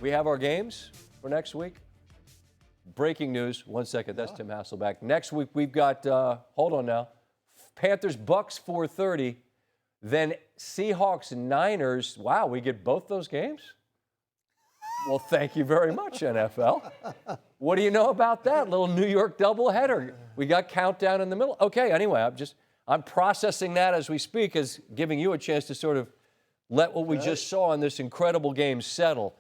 We have our games for next week. Breaking news. 1 second. That's Tim Hasselbeck. Next week, we've got, hold on now, Panthers-Bucks 4:30. Then Seahawks and Niners. Wow, we get both those games? Well, thank you very much, NFL. What do you know about that? Little New York doubleheader. We got countdown in the middle. Okay, anyway, I'm processing that as we speak, as giving you a chance to sort of let what we just saw in this incredible game settle.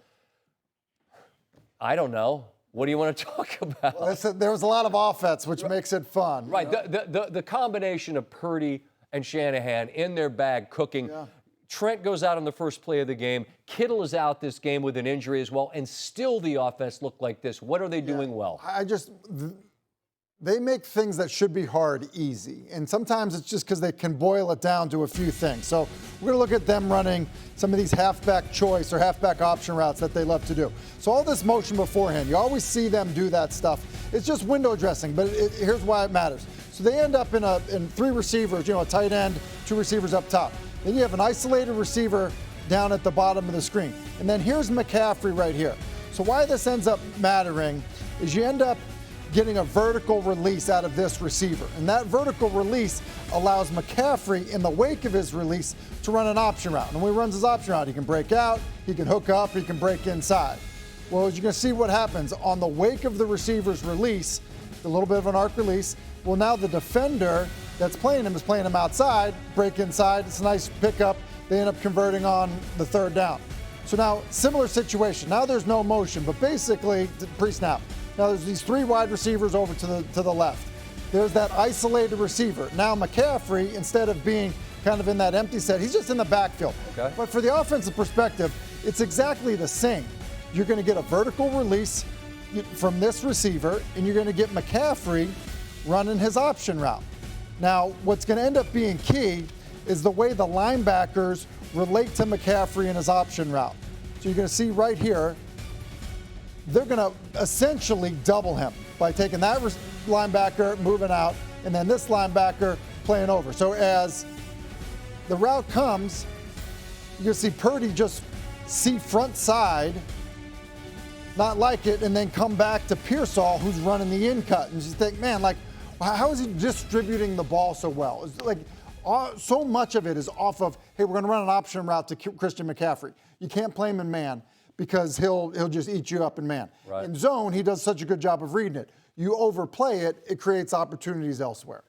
I don't know. What do you want to talk about? Well, there was a lot of offense, which makes it fun. Right. The combination of Purdy and Shanahan in their bag cooking. Yeah. Trent goes out on the first play of the game. Kittle is out this game with an injury as well, and still the offense looked like this. What are they doing well? They make things that should be hard easy, and sometimes it's just because they can boil it down to a few things. So we're going to look at them running some of these halfback choice or halfback option routes that they love to do. So all this motion beforehand, you always see them do that stuff. It's just window dressing, but here's why it matters. So they end up in three receivers, a tight end, two receivers up top. Then you have an isolated receiver down at the bottom of the screen. And then here's McCaffrey right here. So why this ends up mattering is you end up getting a vertical release out of this receiver. And that vertical release allows McCaffrey, in the wake of his release, to run an option route. And when he runs his option route, he can break out, he can hook up, he can break inside. Well, as you can see what happens on the wake of the receiver's release, a little bit of an arc release, well, now the defender that's playing him is playing him outside, break inside. It's a nice pickup. They end up converting on the third down. So now, similar situation. Now there's no motion, but basically, pre-snap. Now there's these three wide receivers over to the left. There's that isolated receiver. Now McCaffrey, instead of being kind of in that empty set, he's just in the backfield. Okay. But for the offensive perspective, it's exactly the same. You're going to get a vertical release from this receiver, and you're going to get McCaffrey running his option route. Now, what's going to end up being key is the way the linebackers relate to McCaffrey in his option route. So you're going to see right here, they're going to essentially double him by taking that linebacker, moving out, and then this linebacker playing over. So as the route comes, you see Purdy just see front side, not like it, and then come back to Pearsall, who's running the in cut. And you think, man, like, how is he distributing the ball so well? It's like so much of it is off of, hey, we're going to run an option route to Christian McCaffrey. You can't play him in man because he'll just eat you up in man. Right. In zone, he does such a good job of reading it. You overplay it, it creates opportunities elsewhere.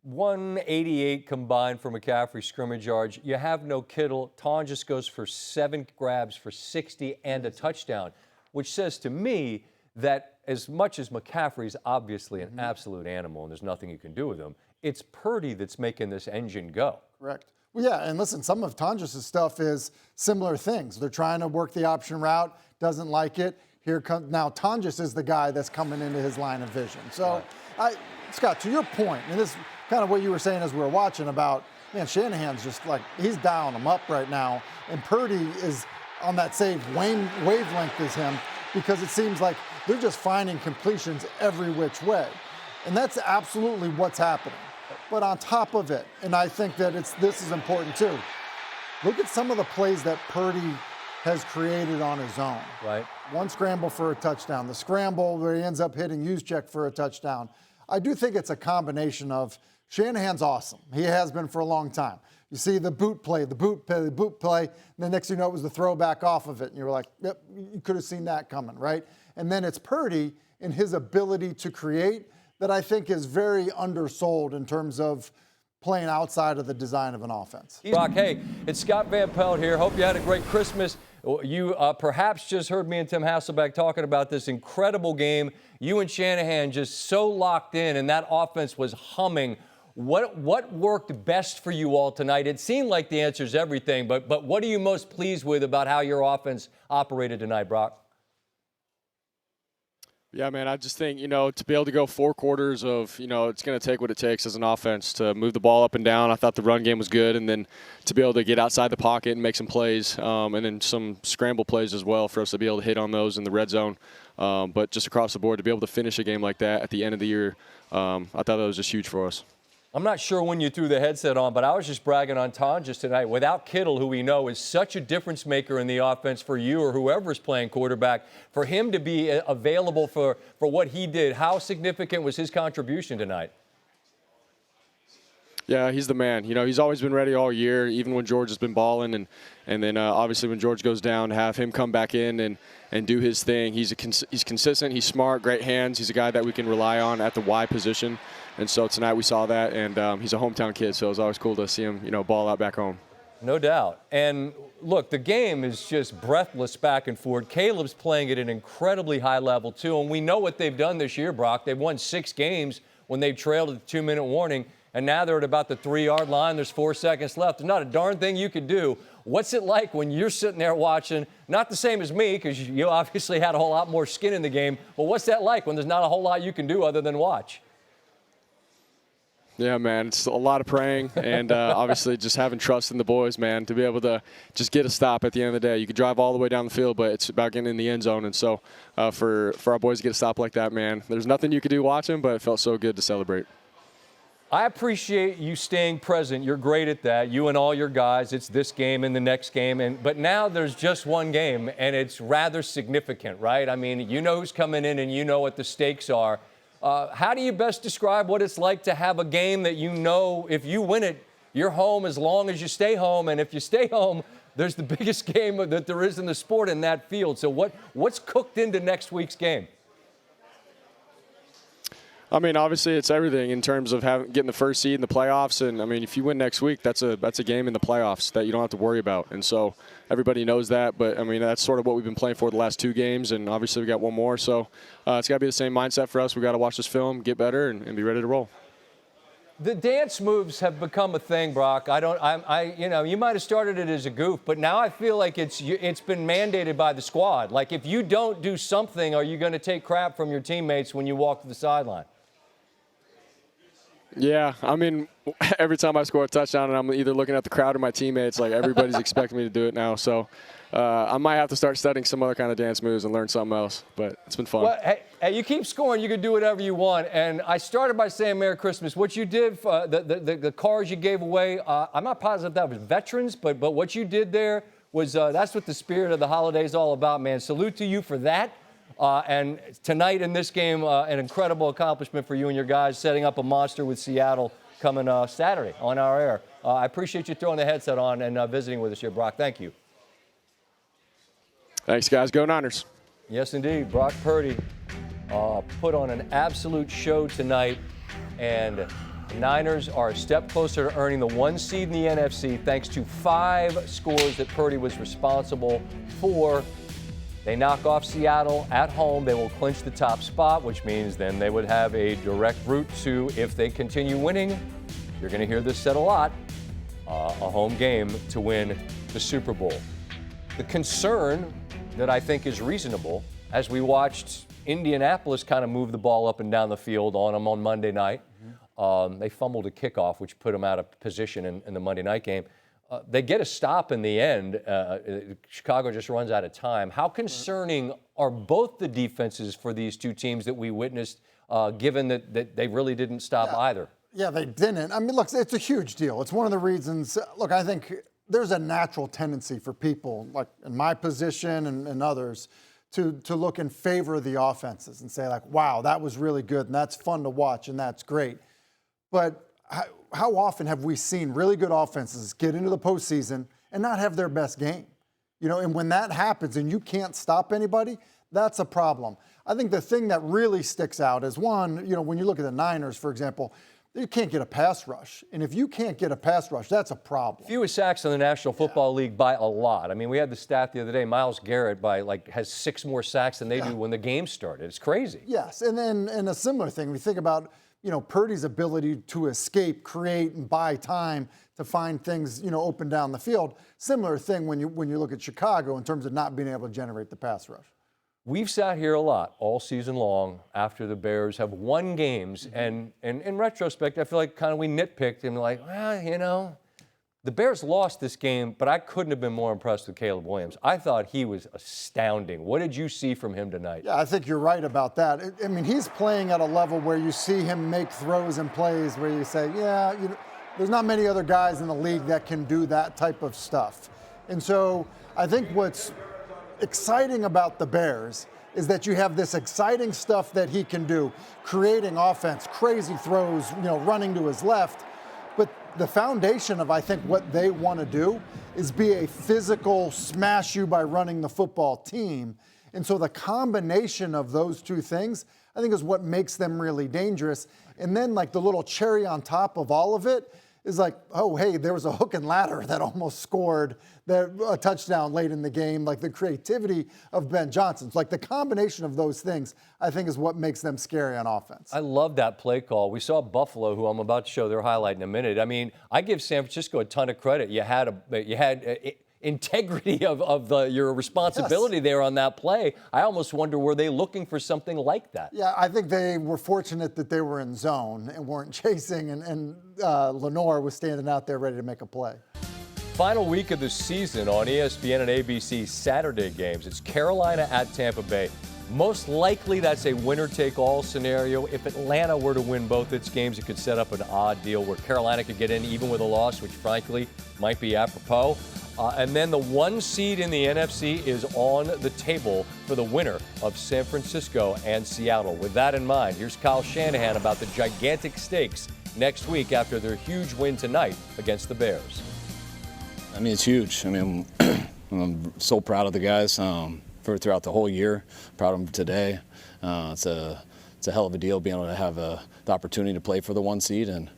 188 combined for McCaffrey scrimmage yards. You have no Kittle. Tonjes goes for 7 grabs for 60 and a touchdown, which says to me that as much as McCaffrey's obviously an absolute animal and there's nothing you can do with him, it's Purdy that's making this engine go. Correct. Well, yeah, and listen, some of Tonjes' stuff is similar things. They're trying to work the option route, doesn't like it. Here comes now Tonjes is the guy that's coming into his line of vision. So, right. Scott, to your point, and this is kind of what you were saying as we were watching about, man, Shanahan's just like, he's dialing him up right now, and Purdy is on that same wavelength as him because it seems like they're just finding completions every which way. And that's absolutely what's happening. But on top of it, and I think that this is important too, look at some of the plays that Purdy has created on his own. Right. One scramble for a touchdown. The scramble where he ends up hitting Juszczyk for a touchdown. I do think it's a combination of Shanahan's awesome. He has been for a long time. You see the boot play, and the next thing you know it was the throwback off of it. And you were like, yep, you could have seen that coming, right? And then it's Purdy and his ability to create that I think is very undersold in terms of playing outside of the design of an offense. Brock, hey, it's Scott Van Pelt here. Hope you had a great Christmas. You perhaps just heard me and Tim Hasselbeck talking about this incredible game. You and Shanahan just so locked in, and that offense was humming. What worked best for you all tonight? It seemed like the answer is everything, but what are you most pleased with about how your offense operated tonight, Brock? Yeah, man, I just think, to be able to go 4 quarters of, it's going to take what it takes as an offense to move the ball up and down. I thought the run game was good, and then to be able to get outside the pocket and make some plays, and then some scramble plays as well for us to be able to hit on those in the red zone. But just across the board, to be able to finish a game like that at the end of the year, I thought that was just huge for us. I'm not sure when you threw the headset on, but I was just bragging on Tonjes tonight. Without Kittle, who we know is such a difference maker in the offense for you or whoever's playing quarterback, for him to be available for what he did, how significant was his contribution tonight? Yeah, he's the man. You know, he's always been ready all year, even when George has been balling. And then obviously when George goes down, have him come back in and do his thing. He's consistent. He's smart, great hands. He's a guy that we can rely on at the Y position. And so tonight we saw that, and he's a hometown kid, so it was always cool to see him, you know, ball out back home. No doubt. And look, the game is just breathless back and forth. Caleb's playing at an incredibly high level, too. And we know what they've done this year, Brock. They've won 6 games when they've trailed at the 2-minute warning. And now they're at about the 3-yard line. There's 4 seconds left. There's not a darn thing you could do. What's it like when you're sitting there watching? Not the same as me, because you obviously had a whole lot more skin in the game. But what's that like when there's not a whole lot you can do other than watch? Yeah, man, it's a lot of praying and obviously just having trust in the boys, man, to be able to just get a stop at the end of the day. You could drive all the way down the field, but it's about getting in the end zone. And so for our boys to get a stop like that, man, there's nothing you could do watching, but it felt so good to celebrate. I appreciate you staying present. You're great at that. You and all your guys. It's this game and the next game. But now there's just one game, and it's rather significant, right? I mean, you know who's coming in, and you know what the stakes are. How do you best describe what it's like to have a game that you know if you win it, you're home as long as you stay home, and if you stay home, there's the biggest game that there is in the sport in that field. So what's cooked into next week's game? I mean, obviously it's everything in terms of getting the first seed in the playoffs. And, I mean, if you win next week, that's a game in the playoffs that you don't have to worry about. And so everybody knows that. But, I mean, that's sort of what we've been playing for the last 2 games. And, obviously, we got one more. So it's got to be the same mindset for us. We got to watch this film, get better, and be ready to roll. The dance moves have become a thing, Brock. You might have started it as a goof, but now I feel like it's been mandated by the squad. Like, if you don't do something, are you going to take crap from your teammates when you walk to the sideline? Yeah, I mean, every time I score a touchdown and I'm either looking at the crowd or my teammates, like everybody's expecting me to do it now. So I might have to start studying some other kind of dance moves and learn something else. But it's been fun. Well, hey, you keep scoring, you can do whatever you want. And I started by saying Merry Christmas. What you did, the cars you gave away, I'm not positive that was veterans, but what you did there was that's what the spirit of the holiday is all about, man. Salute to you for that. And tonight in this game, an incredible accomplishment for you and your guys, setting up a monster with Seattle coming Saturday on our air. I appreciate you throwing the headset on and visiting with us here, Brock. Thank you. Thanks, guys. Go Niners. Yes, indeed. Brock Purdy put on an absolute show tonight, and the Niners are a step closer to earning the 1 seed in the NFC thanks to 5 scores that Purdy was responsible for. They knock off Seattle at home. They will clinch the top spot, which means then they would have a direct route to, if they continue winning, you're going to hear this said a lot, a home game to win the Super Bowl. The concern that I think is reasonable, as we watched Indianapolis kind of move the ball up and down the field on them on Monday night. They fumbled a kickoff, which put them out of position in the Monday night game. They get a stop in the end. Chicago just runs out of time. How concerning are both the defenses for these 2 teams that we witnessed, given that they really didn't stop either? Yeah, they didn't. I mean, look, it's a huge deal. It's one of the reasons. Look, I think there's a natural tendency for people, like in my position and others, to look in favor of the offenses and say, like, wow, that was really good, and that's fun to watch, and that's great. But how often have we seen really good offenses get into the postseason and not have their best game? You know, and when that happens and you can't stop anybody, that's a problem. I think the thing that really sticks out is, one, you know, when you look at the Niners, for example, you can't get a pass rush. And if you can't get a pass rush, that's a problem. Fewest sacks in the National Football League by a lot. I mean, we had the stat the other day, Myles Garrett has 6 more sacks than they do when the game started. It's crazy. Yes, and then a similar thing, we think about, you know, Purdy's ability to escape, create, and buy time to find things, you know, open down the field. Similar thing when you look at Chicago in terms of not being able to generate the pass rush. We've sat here a lot all season long after the Bears have won games, and in retrospect, I feel like kind of we nitpicked and like, well, you know, The Bears lost this game, but I couldn't have been more impressed with Caleb Williams. I thought he was astounding. What did you see from him tonight? Yeah, I think you're right about that. I mean, he's playing at a level where you see him make throws and plays where you say, yeah, you know, there's not many other guys in the league that can do that type of stuff. And so I think what's exciting about the Bears is that you have this exciting stuff that he can do, creating offense, crazy throws, you know, running to his left. But the foundation of, I think, what they want to do is be a physical, smash you by running the football team. And so the combination of those two things, I think, is what makes them really dangerous. And then, like, the little cherry on top of all of it is like, oh, hey, there was a hook and ladder that almost scored a touchdown late in the game, like the creativity of Ben Johnson. Like, the combination of those things, I think, is what makes them scary on offense. I love that play call. We saw Buffalo, who I'm about to show their highlight in a minute. I mean, I give San Francisco a ton of credit. You had integrity of your responsibility there on that play. I almost wonder, were they looking for something like that? Yeah, I think they were fortunate that they were in zone and weren't chasing, and Lenore was standing out there ready to make a play. Final week of the season on ESPN and ABC Saturday games. It's Carolina at Tampa Bay. Most likely that's a winner-take-all scenario. If Atlanta were to win both its games, it could set up an odd deal where Carolina could get in even with a loss, which frankly might be apropos. And then the 1 seed in the NFC is on the table for the winner of San Francisco and Seattle. With that in mind, here's Kyle Shanahan about the gigantic stakes next week after their huge win tonight against the Bears. I mean, it's huge. I mean, I'm so proud of the guys for throughout the whole year. Proud of them today. It's a hell of a deal being able to have the opportunity to play for the 1 seed, and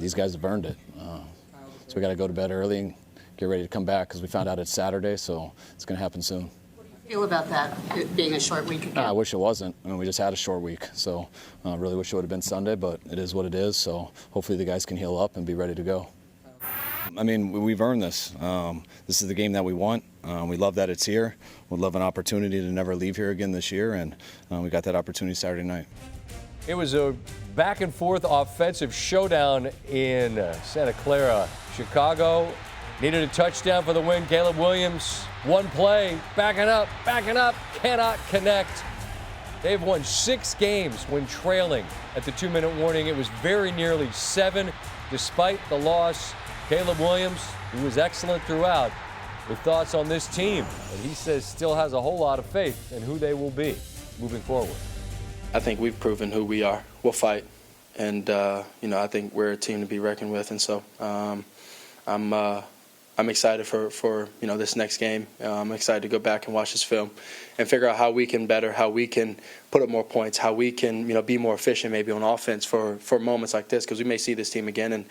these guys have earned it. So we got to go to bed early and get ready to come back because we found out it's Saturday, so it's going to happen soon. What do you feel about that, it being a short week again? I wish it wasn't. I mean, we just had a short week, so I really wish it would have been Sunday, but it is what it is. So hopefully the guys can heal up and be ready to go. I mean, we've earned this. This is the game that we want. We love that it's here. We'd love an opportunity to never leave here again this year, and we got that opportunity Saturday night. It was a back-and-forth offensive showdown in Santa Clara. Chicago needed a touchdown for the win. Caleb Williams, one play, backing up, cannot connect. They've won 6 games when trailing at the 2-minute warning. It was very nearly 7. Despite the loss, Caleb Williams, who was excellent throughout, with thoughts on this team. And he says still has a whole lot of faith in who they will be moving forward. I think we've proven who we are. We'll fight. And, I think we're a team to be reckoned with. And so I'm excited for this next game. I'm excited to go back and watch this film and figure out how we can better, how we can put up more points, how we can be more efficient maybe on offense for moments like this, because we may see this team again, and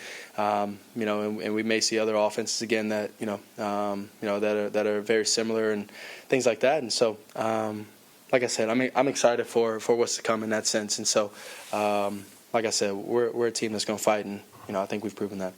and we may see other offenses again that that are very similar and things like that. And so like I said, I'm excited for what's to come in that sense. And so like I said, we're a team that's going to fight, and I think we've proven that.